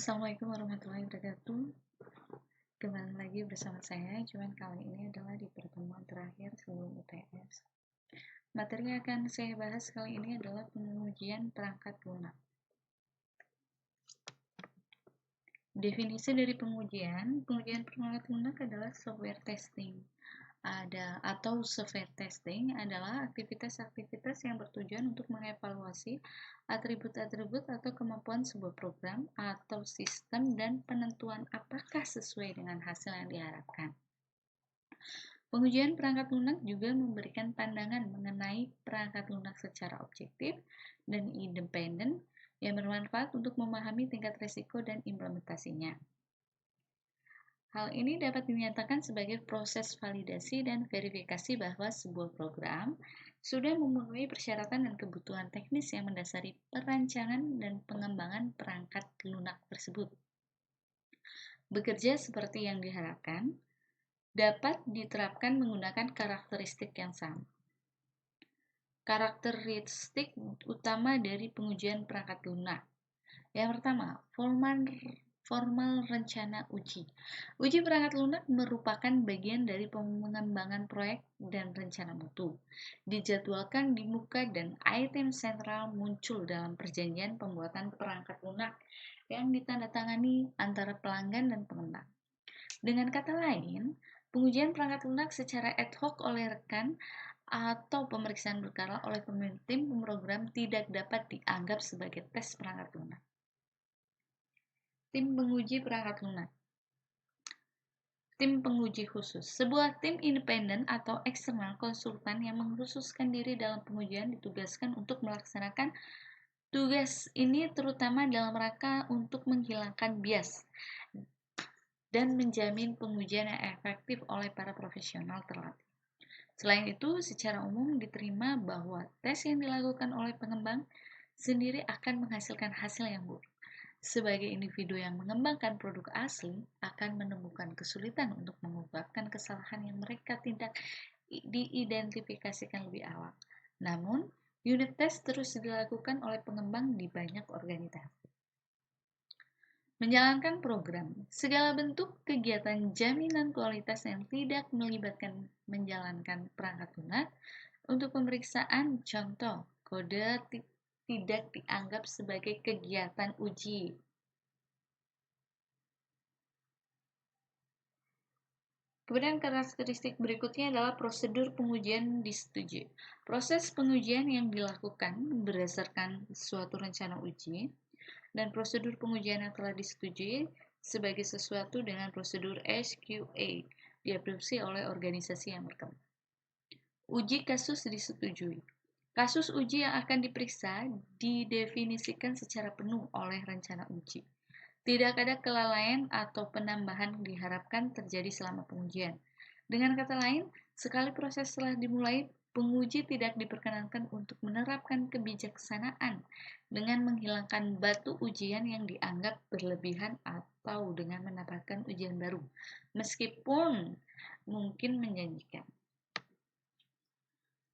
Assalamualaikum warahmatullahi wabarakatuh. Kembali lagi bersama saya, cuman kali ini adalah di pertemuan terakhir sebelum UTS. Materi yang akan saya bahas kali ini adalah pengujian perangkat lunak. Definisi dari pengujian perangkat lunak adalah software testing. Atau software testing adalah aktivitas-aktivitas yang bertujuan untuk mengevaluasi atribut-atribut atau kemampuan sebuah program atau sistem dan penentuan apakah sesuai dengan hasil yang diharapkan. Pengujian perangkat lunak juga memberikan pandangan mengenai perangkat lunak secara objektif dan independen yang bermanfaat untuk memahami tingkat risiko dan implementasinya. Hal ini dapat dinyatakan sebagai proses validasi dan verifikasi bahwa sebuah program sudah memenuhi persyaratan dan kebutuhan teknis yang mendasari perancangan dan pengembangan perangkat lunak tersebut. Bekerja seperti yang diharapkan dapat diterapkan menggunakan karakteristik yang sama. Karakteristik utama dari pengujian perangkat lunak. Yang pertama, formal rencana uji. Uji perangkat lunak merupakan bagian dari pengembangan proyek dan rencana mutu. Dijadwalkan di muka dan item sentral muncul dalam perjanjian pembuatan perangkat lunak yang ditandatangani antara pelanggan dan pengembang. Dengan kata lain, pengujian perangkat lunak secara ad hoc oleh rekan atau pemeriksaan berkala oleh pemimpin tim program tidak dapat dianggap sebagai tes perangkat lunak. Tim penguji perangkat lunak. Tim penguji khusus. Sebuah tim independen atau eksternal konsultan yang mengkhususkan diri dalam pengujian ditugaskan untuk melaksanakan tugas ini terutama dalam rangka untuk menghilangkan bias dan menjamin pengujian yang efektif oleh para profesional terlatih. Selain itu, secara umum diterima bahwa tes yang dilakukan oleh pengembang sendiri akan menghasilkan hasil yang buruk. Sebagai individu yang mengembangkan produk asli akan menemukan kesulitan untuk mengungkapkan kesalahan yang mereka tidak diidentifikasikan lebih awal. Namun, unit test terus dilakukan oleh pengembang di banyak organisasi. Menjalankan program. Segala bentuk kegiatan jaminan kualitas yang tidak melibatkan menjalankan perangkat lunak untuk pemeriksaan contoh kode tidak dianggap sebagai kegiatan uji. Kemudian karakteristik berikutnya adalah prosedur pengujian disetujui. Proses pengujian yang dilakukan berdasarkan suatu rencana uji dan prosedur pengujian yang telah disetujui sebagai sesuatu dengan prosedur SQA diadopsi oleh organisasi yang berkembang. Uji kasus disetujui. Kasus uji yang akan diperiksa didefinisikan secara penuh oleh rencana uji. Tidak ada kelalaian atau penambahan diharapkan terjadi selama pengujian. Dengan kata lain, sekali proses telah dimulai, penguji tidak diperkenankan untuk menerapkan kebijaksanaan dengan menghilangkan batu ujian yang dianggap berlebihan atau dengan menambahkan ujian baru, meskipun mungkin menjanjikan.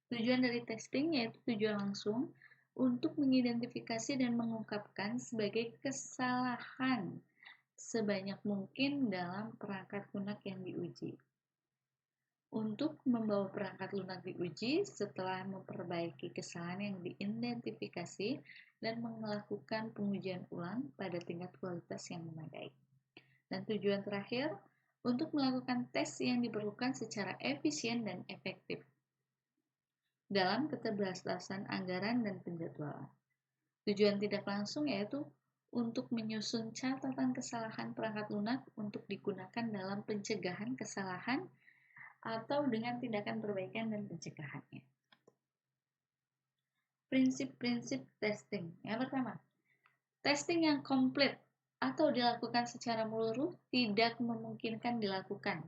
Tujuan dari testing yaitu tujuan langsung untuk mengidentifikasi dan mengungkapkan sebagai kesalahan sebanyak mungkin dalam perangkat lunak yang diuji. Untuk membawa perangkat lunak diuji setelah memperbaiki kesalahan yang diidentifikasi dan melakukan pengujian ulang pada tingkat kualitas yang memadai. Dan tujuan terakhir, untuk melakukan tes yang diperlukan secara efisien dan efektif dalam keterbatasan anggaran dan penjadwalan. Tujuan tidak langsung yaitu untuk menyusun catatan kesalahan perangkat lunak untuk digunakan dalam pencegahan kesalahan atau dengan tindakan perbaikan dan pencegahannya. Prinsip-prinsip testing. Yang pertama, testing yang komplit atau dilakukan secara menyeluruh tidak memungkinkan dilakukan.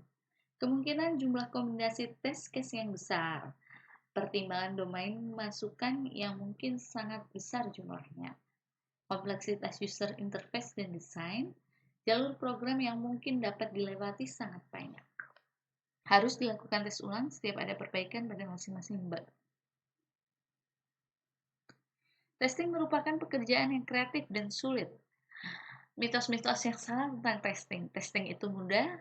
Kemungkinan jumlah kombinasi test case yang besar, pertimbangan domain masukan yang mungkin sangat besar jumlahnya, kompleksitas user interface dan desain, jalur program yang mungkin dapat dilewati sangat banyak. Harus dilakukan tes ulang setiap ada perbaikan pada masing-masing bug. Testing merupakan pekerjaan yang kreatif dan sulit. Mitos-mitos yang salah tentang testing. Testing itu mudah,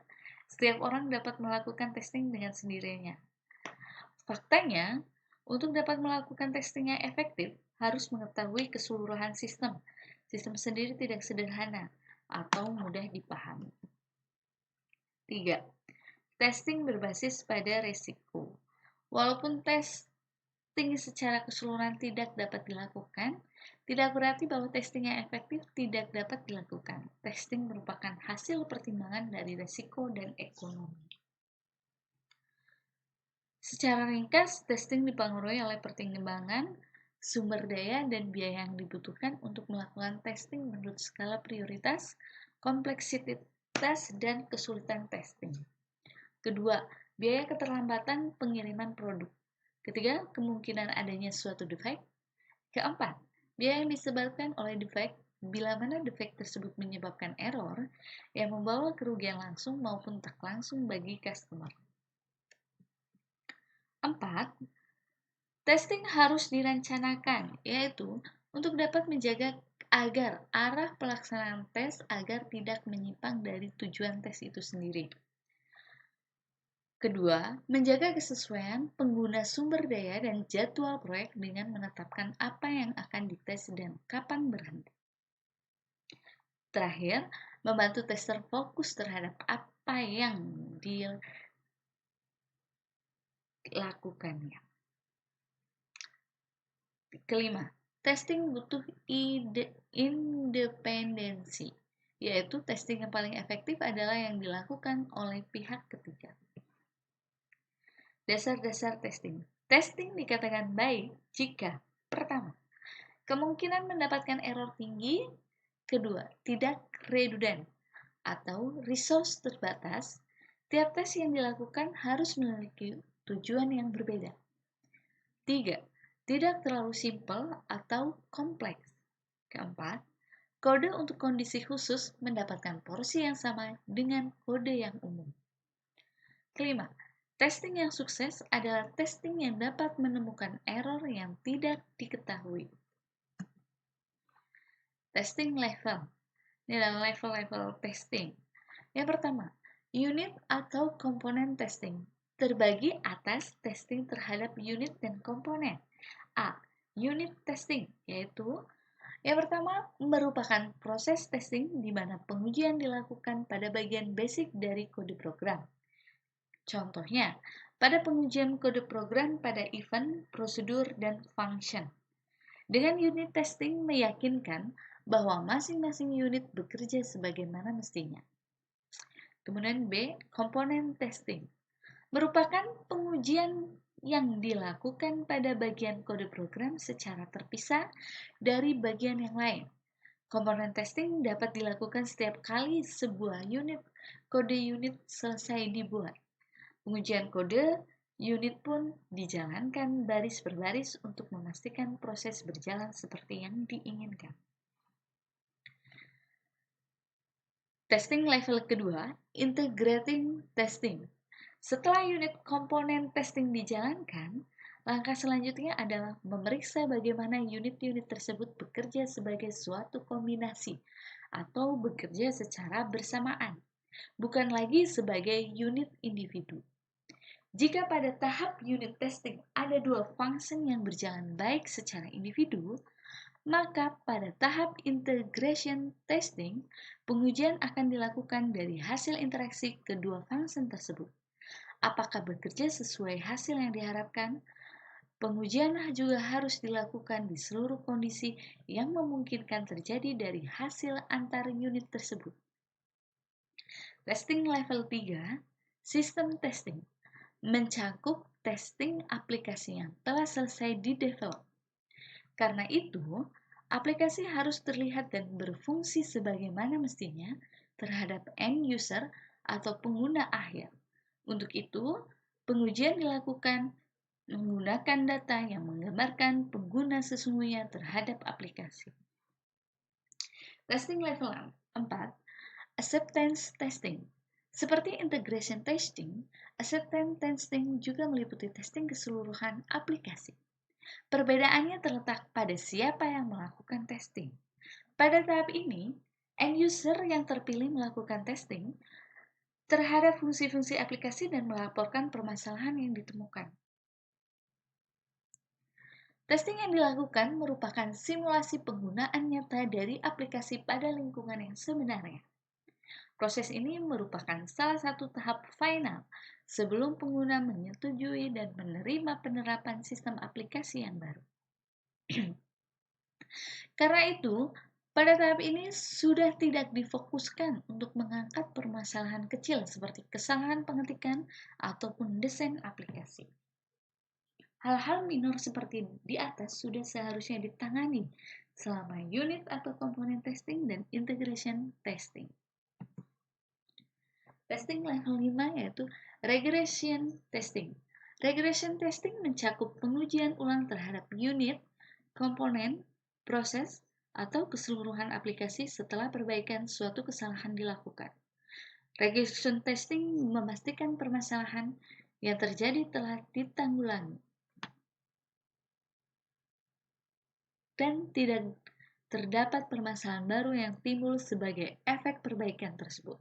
setiap orang dapat melakukan testing dengan sendirinya. Faktanya, untuk dapat melakukan testing yang efektif, harus mengetahui keseluruhan sistem. Sistem sendiri tidak sederhana atau mudah dipahami. 3. Testing berbasis pada resiko. Walaupun testing secara keseluruhan tidak dapat dilakukan, tidak berarti bahwa testing yang efektif tidak dapat dilakukan. Testing merupakan hasil pertimbangan dari resiko dan ekonomi. Secara ringkas, testing dipengaruhi oleh pertimbangan sumber daya dan biaya yang dibutuhkan untuk melakukan testing menurut skala prioritas, kompleksitas, dan kesulitan testing. Kedua, biaya keterlambatan pengiriman produk. Ketiga, kemungkinan adanya suatu defek. Keempat, biaya yang disebabkan oleh defek bila mana defek tersebut menyebabkan error yang membawa kerugian langsung maupun tak langsung bagi customer. 4. Testing harus direncanakan, yaitu untuk dapat menjaga agar arah pelaksanaan tes agar tidak menyimpang dari tujuan tes itu sendiri. Kedua, menjaga kesesuaian pengguna sumber daya dan jadwal proyek dengan menetapkan apa yang akan dites dan kapan berhenti. Terakhir, membantu tester fokus terhadap apa yang dilakukannya. Kelima, testing butuh independensi, yaitu testing yang paling efektif adalah yang dilakukan oleh pihak ketiga. Dasar-dasar testing. Testing dikatakan baik jika pertama, kemungkinan mendapatkan error tinggi, kedua, tidak redundant atau resource terbatas, tiap tes yang dilakukan harus memiliki tujuan yang berbeda. 3. Tidak terlalu simpel atau kompleks. Keempat, kode untuk kondisi khusus mendapatkan porsi yang sama dengan kode yang umum. Kelima, testing yang sukses adalah testing yang dapat menemukan error yang tidak diketahui. Testing level. Ini adalah level-level testing. Yang pertama, unit atau komponen testing. Terbagi atas testing terhadap unit dan komponen. A. Unit testing, yaitu yang pertama merupakan proses testing di mana pengujian dilakukan pada bagian basic dari kode program. Contohnya, pada pengujian kode program pada event, prosedur, dan function. Dengan unit testing meyakinkan bahwa masing-masing unit bekerja sebagaimana mestinya. Kemudian B. Komponen testing. Merupakan pengujian yang dilakukan pada bagian kode program secara terpisah dari bagian yang lain. Komponen testing dapat dilakukan setiap kali sebuah kode unit selesai dibuat. Pengujian kode unit pun dijalankan baris per baris untuk memastikan proses berjalan seperti yang diinginkan. Testing level kedua, integrating testing. Setelah unit komponen testing dijalankan, langkah selanjutnya adalah memeriksa bagaimana unit-unit tersebut bekerja sebagai suatu kombinasi atau bekerja secara bersamaan, bukan lagi sebagai unit individu. Jika pada tahap unit testing ada dua function yang berjalan baik secara individu, maka pada tahap integration testing, pengujian akan dilakukan dari hasil interaksi kedua function tersebut. Apakah bekerja sesuai hasil yang diharapkan? Pengujian juga harus dilakukan di seluruh kondisi yang memungkinkan terjadi dari hasil antar unit tersebut. Testing level 3, sistem testing, mencakup testing aplikasi yang telah selesai di-develop. Karena itu, aplikasi harus terlihat dan berfungsi sebagaimana mestinya terhadap end user atau pengguna akhir. Untuk itu, pengujian dilakukan menggunakan data yang menggambarkan pengguna sesungguhnya terhadap aplikasi. Testing level 4, acceptance testing. Seperti integration testing, acceptance testing juga meliputi testing keseluruhan aplikasi. Perbedaannya terletak pada siapa yang melakukan testing. Pada tahap ini, End user yang terpilih melakukan testing terhadap fungsi-fungsi aplikasi dan melaporkan permasalahan yang ditemukan. Testing yang dilakukan merupakan simulasi penggunaan nyata dari aplikasi pada lingkungan yang sebenarnya. Proses ini merupakan salah satu tahap final sebelum pengguna menyetujui dan menerima penerapan sistem aplikasi yang baru. Karena itu, pada tahap ini sudah tidak difokuskan untuk mengangkat permasalahan kecil seperti kesalahan pengetikan ataupun desain aplikasi. Hal-hal minor seperti di atas sudah seharusnya ditangani selama unit atau komponen testing dan integration testing. Testing level 5 yaitu regression testing. Regression testing mencakup pengujian ulang terhadap unit, komponen, proses, atau keseluruhan aplikasi setelah perbaikan suatu kesalahan dilakukan. Regression testing memastikan permasalahan yang terjadi telah ditanggulangi dan tidak terdapat permasalahan baru yang timbul sebagai efek perbaikan tersebut.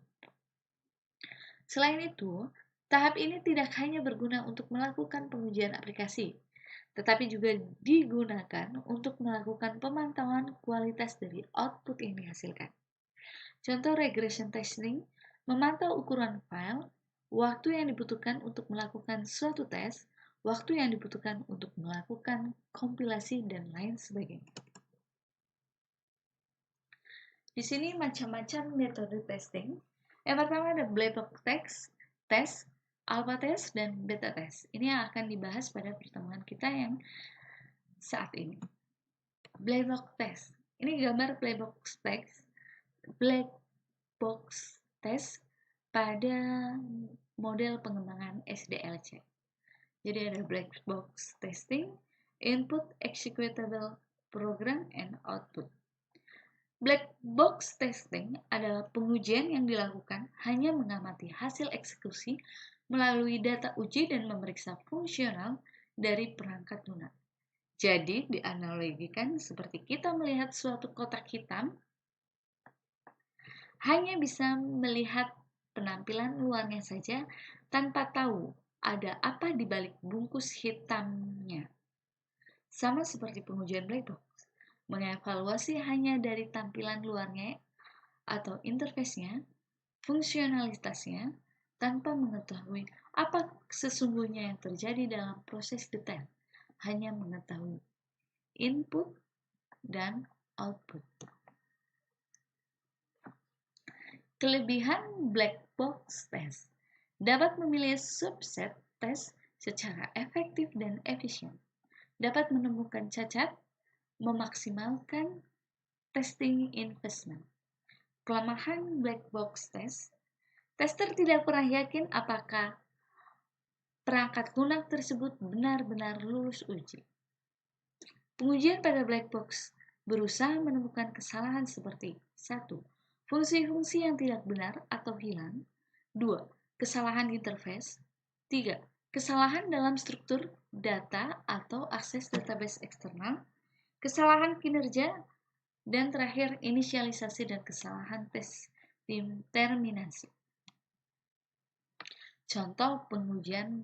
Selain itu, tahap ini tidak hanya berguna untuk melakukan pengujian aplikasi, tetapi juga digunakan untuk melakukan pemantauan kualitas dari output yang dihasilkan. Contoh regression testing memantau ukuran file, waktu yang dibutuhkan untuk melakukan suatu tes, waktu yang dibutuhkan untuk melakukan kompilasi, dan lain sebagainya. Di sini macam-macam metode testing. Yang pertama ada black box test, alpha test, dan beta test. Ini yang akan dibahas pada pertemuan kita yang saat ini. Black box test. Ini gambar black box test pada model pengembangan SDLC. Jadi ada black box testing, input, executable program, and output. Black box testing adalah pengujian yang dilakukan hanya mengamati hasil eksekusi melalui data uji dan memeriksa fungsional dari perangkat lunak. Jadi dianalogikan seperti kita melihat suatu kotak hitam, hanya bisa melihat penampilan luarnya saja tanpa tahu ada apa di balik bungkus hitamnya. Sama seperti pengujian black box, mengevaluasi hanya dari tampilan luarnya atau interface-nya, fungsionalitasnya, tanpa mengetahui apa sesungguhnya yang terjadi dalam proses detail, hanya mengetahui input dan output. Kelebihan black box test dapat memilih subset tes secara efektif dan efisien, dapat menemukan cacat, memaksimalkan testing investment. Kelemahan black box test, tester tidak pernah yakin apakah perangkat lunak tersebut benar-benar lulus uji. Pengujian pada black box berusaha menemukan kesalahan seperti 1. Fungsi-fungsi yang tidak benar atau hilang. 2. Kesalahan interface. 3. Kesalahan dalam struktur data atau akses database eksternal. Kesalahan kinerja. Dan terakhir, inisialisasi dan kesalahan tes terminasi. Contoh pengujian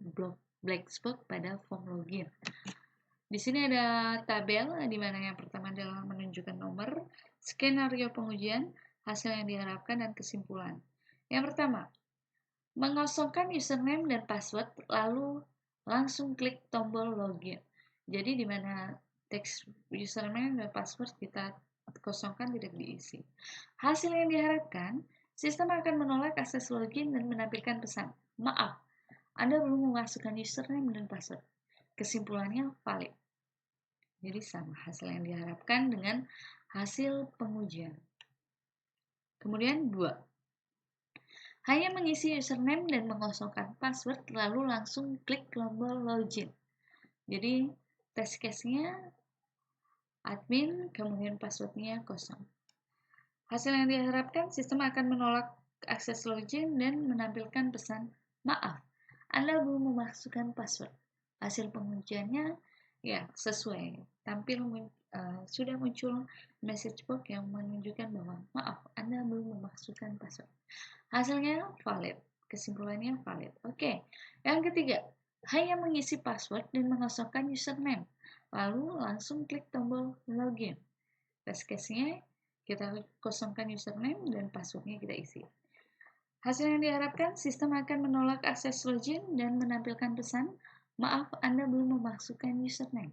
black box pada form login. Di sini ada tabel di mana yang pertama adalah menunjukkan nomor, skenario pengujian, hasil yang diharapkan, dan kesimpulan. Yang pertama, mengosongkan username dan password lalu langsung klik tombol login. Jadi di mana teks username dan password kita kosongkan, tidak diisi. Hasil yang diharapkan, sistem akan menolak akses login dan menampilkan pesan, "Maaf, Anda belum memasukkan username dan password." Kesimpulannya valid. Jadi sama hasil yang diharapkan dengan hasil pengujian. Kemudian 2. Hanya mengisi username dan mengosongkan password lalu langsung klik tombol login. Jadi test case-nya admin, kemudian passwordnya kosong. Hasil yang diharapkan, sistem akan menolak akses login dan menampilkan pesan, "Maaf, Anda belum memasukkan password." Hasil pengujiannya ya sesuai, tampil sudah muncul message box yang menunjukkan bahwa maaf, Anda belum memasukkan password. Hasilnya valid, kesimpulannya valid. Oke, yang ketiga, hanya mengisi password dan mengosongkan username, lalu langsung klik tombol login. Test case-nya, kita kosongkan username dan passwordnya kita isi. Hasil yang diharapkan, sistem akan menolak akses login dan menampilkan pesan, maaf, Anda belum memasukkan username.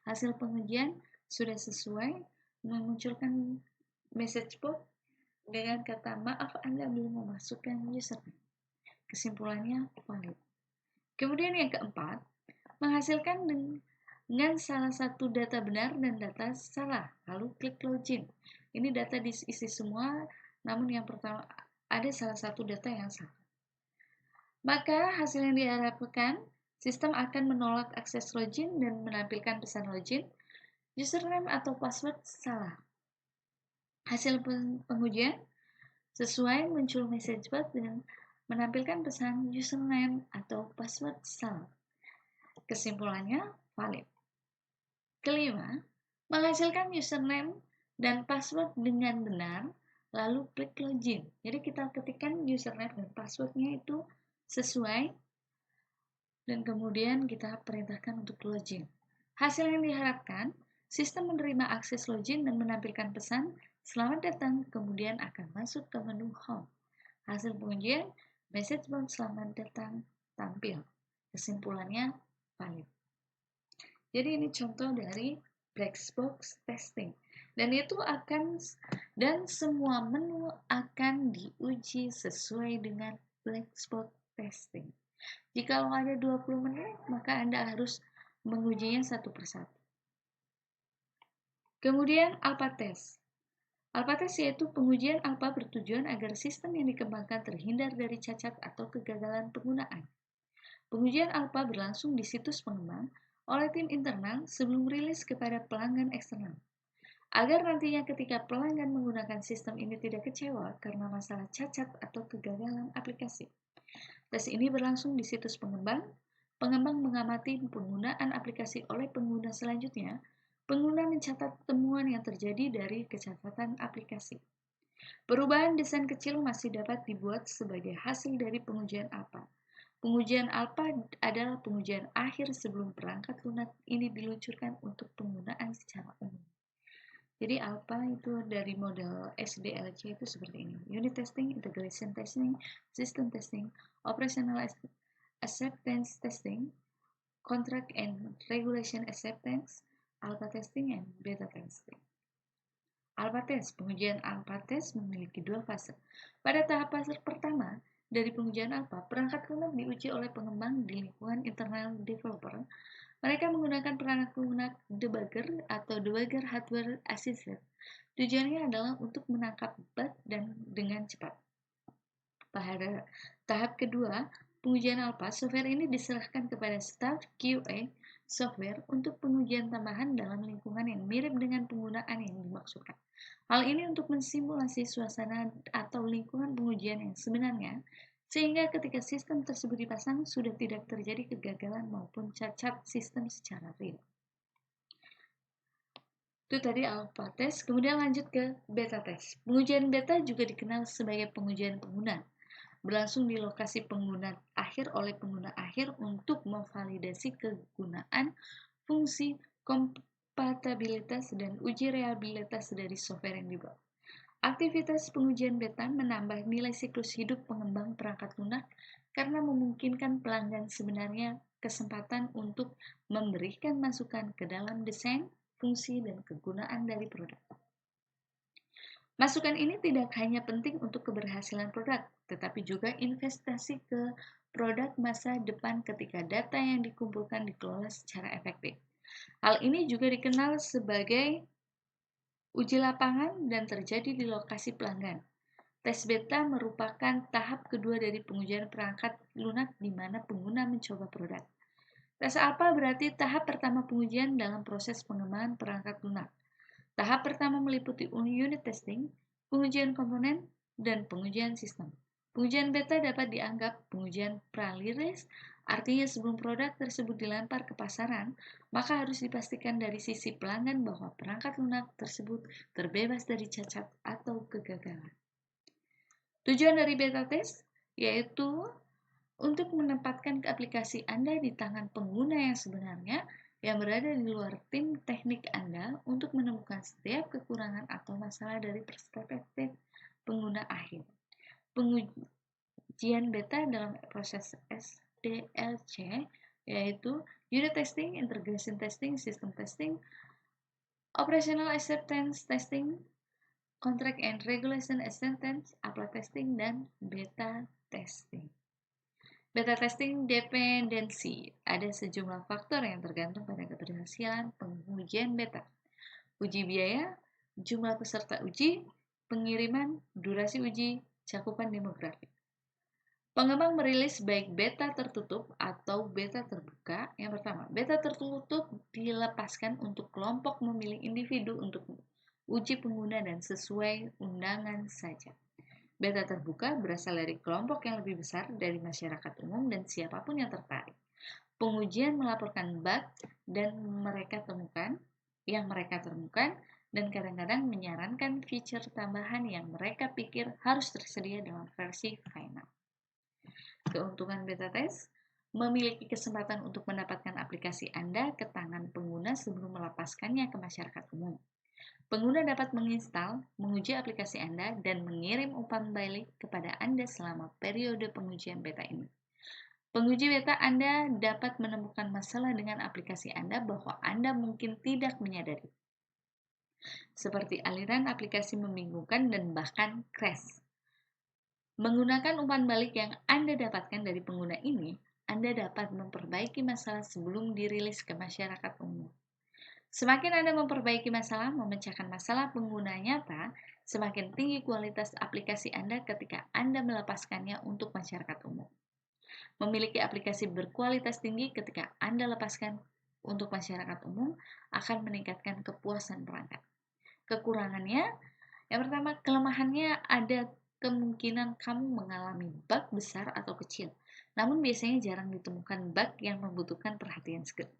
Hasil pengujian sudah sesuai, memunculkan message box dengan kata maaf Anda belum memasukkan username. Kesimpulannya valid. Kemudian yang keempat, menghasilkan dengan salah satu data benar dan data salah, lalu klik login. Ini data diisi semua, namun yang pertama ada salah satu data yang salah. Maka hasil yang diharapkan, sistem akan menolak akses login dan menampilkan pesan login, username atau password salah. Hasil pengujian sesuai, muncul message box dan menampilkan pesan username atau password salah. Kesimpulannya valid. Kelima, menghasilkan username dan password dengan benar, lalu klik login. Jadi kita ketikkan username dan passwordnya itu sesuai, dan kemudian kita perintahkan untuk login. Hasil yang diharapkan, sistem menerima akses login dan menampilkan pesan, selamat datang, kemudian akan masuk ke menu home. Hasil pengujian, message box selamat datang tampil. Kesimpulannya valid. Jadi ini contoh dari black box testing. Dan semua menu akan diuji sesuai dengan black box testing. Jika ada 20 menu, maka Anda harus mengujinya satu persatu. Kemudian alpha test. Alpha test yaitu pengujian alpha bertujuan agar sistem yang dikembangkan terhindar dari cacat atau kegagalan penggunaan. Pengujian alpha berlangsung di situs pengembang oleh tim internal sebelum rilis kepada pelanggan eksternal. Agar nantinya ketika pelanggan menggunakan sistem ini tidak kecewa karena masalah cacat atau kegagalan aplikasi. Tes ini berlangsung di situs pengembang. Pengembang mengamati penggunaan aplikasi oleh pengguna selanjutnya. Pengguna mencatat temuan yang terjadi dari kecacatan aplikasi. Perubahan desain kecil masih dapat dibuat sebagai hasil dari pengujian alpha. Pengujian alpha adalah pengujian akhir sebelum perangkat lunak ini diluncurkan untuk penggunaan secara umum. Jadi alpha itu dari model SDLC itu seperti ini. Unit testing, integration testing, system testing, operational acceptance testing, contract and regulation acceptance, alpha testing, and beta testing. Alpha test, pengujian alpha test memiliki dua fase. Pada tahap fase pertama dari pengujian alpha, perangkat lunak diuji oleh pengembang di lingkungan internal developer. Mereka menggunakan perangkat lunak debugger atau debugger hardware assisted. Tujuannya adalah untuk menangkap bug dan dengan cepat. Pada tahap kedua, pengujian alpha, software ini diserahkan kepada staf QA software untuk pengujian tambahan dalam lingkungan yang mirip dengan penggunaan yang dimaksudkan. Hal ini untuk mensimulasi suasana atau lingkungan pengujian yang sebenarnya, sehingga ketika sistem tersebut dipasang sudah tidak terjadi kegagalan maupun cacat sistem secara real. Itu tadi alpha test, kemudian lanjut ke beta test. Pengujian beta juga dikenal sebagai pengujian pengguna. Berlangsung di lokasi pengguna akhir oleh pengguna akhir untuk memvalidasi kegunaan, fungsi, kompatibilitas, dan uji reliabilitas dari software yang dibuat. Aktivitas pengujian beta menambah nilai siklus hidup pengembang perangkat lunak karena memungkinkan pelanggan sebenarnya kesempatan untuk memberikan masukan ke dalam desain, fungsi, dan kegunaan dari produk. Masukan ini tidak hanya penting untuk keberhasilan produk, tetapi juga investasi ke produk masa depan ketika data yang dikumpulkan dikelola secara efektif. Hal ini juga dikenal sebagai uji lapangan dan terjadi di lokasi pelanggan. Tes beta merupakan tahap kedua dari pengujian perangkat lunak di mana pengguna mencoba produk. Tes alpha berarti tahap pertama pengujian dalam proses pengembangan perangkat lunak. Tahap pertama meliputi unit testing, pengujian komponen, dan pengujian sistem. Pengujian beta dapat dianggap pengujian praliris Artinya sebelum produk tersebut dilempar ke pasaran, maka harus dipastikan dari sisi pelanggan bahwa perangkat lunak tersebut terbebas dari cacat atau kegagalan. Tujuan dari beta test yaitu untuk menempatkan aplikasi Anda di tangan pengguna yang sebenarnya yang berada di luar tim teknik Anda untuk menemukan setiap kekurangan atau masalah dari perspektif pengguna akhir. Pengujian beta dalam proses SDLC yaitu unit testing, integration testing, system testing, operational acceptance testing, contract and regulation acceptance, apply testing, dan beta testing. Beta testing dependensi. Ada sejumlah faktor yang tergantung pada keberhasilan pengujian beta. Uji biaya, jumlah peserta uji, pengiriman, durasi uji, cakupan demografi. Pengembang merilis baik beta tertutup atau beta terbuka. Yang pertama, beta tertutup dilepaskan untuk kelompok memilih individu untuk uji pengguna dan sesuai undangan saja. Beta terbuka berasal dari kelompok yang lebih besar dari masyarakat umum dan siapapun yang tertarik. Pengujian melaporkan bug yang mereka temukan dan kadang-kadang menyarankan fitur tambahan yang mereka pikir harus tersedia dalam versi final. Keuntungan beta test memiliki kesempatan untuk mendapatkan aplikasi Anda ke tangan pengguna sebelum melepaskannya ke masyarakat umum. Pengguna dapat menginstal, menguji aplikasi Anda, dan mengirim umpan balik kepada Anda selama periode pengujian beta ini. Penguji beta Anda dapat menemukan masalah dengan aplikasi Anda bahwa Anda mungkin tidak menyadari, seperti aliran aplikasi membingungkan dan bahkan crash. Menggunakan umpan balik yang Anda dapatkan dari pengguna ini, Anda dapat memperbaiki masalah sebelum dirilis ke masyarakat umum. Semakin Anda memperbaiki masalah, memecahkan masalah pengguna nyata, semakin tinggi kualitas aplikasi Anda ketika Anda melepaskannya untuk masyarakat umum. Memiliki aplikasi berkualitas tinggi ketika Anda lepaskan untuk masyarakat umum akan meningkatkan kepuasan perangkat. Kekurangannya, yang pertama, kelemahannya ada kemungkinan kamu mengalami bug besar atau kecil, namun biasanya jarang ditemukan bug yang membutuhkan perhatian skrip.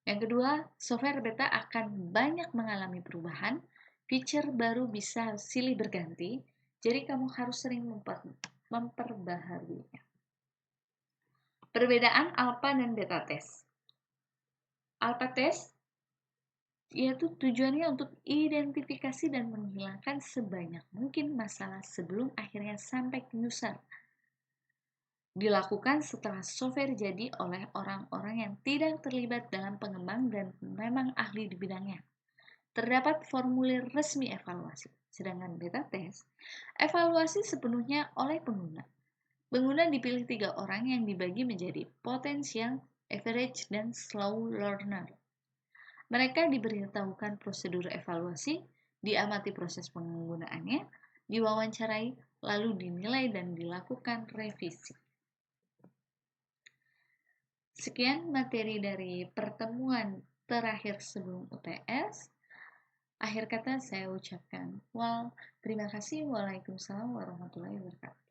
Yang kedua, software beta akan banyak mengalami perubahan, feature baru bisa silih berganti, jadi kamu harus sering memperbaharuinya. Perbedaan alpha dan beta test. Alpha test yaitu tujuannya untuk identifikasi dan menghilangkan sebanyak mungkin masalah sebelum akhirnya sampai ke user. Dilakukan setelah software jadi oleh orang-orang yang tidak terlibat dalam pengembang dan memang ahli di bidangnya. Terdapat formulir resmi evaluasi, sedangkan beta test evaluasi sepenuhnya oleh pengguna. Pengguna dipilih 3 orang yang dibagi menjadi potensial, average, dan slow learner. Mereka diberitahukan prosedur evaluasi, diamati proses penggunaannya, diwawancarai, lalu dinilai dan dilakukan revisi. Sekian materi dari pertemuan terakhir sebelum UTS. Akhir kata saya ucapkan, terima kasih. Waalaikumsalam warahmatullahi wabarakatuh.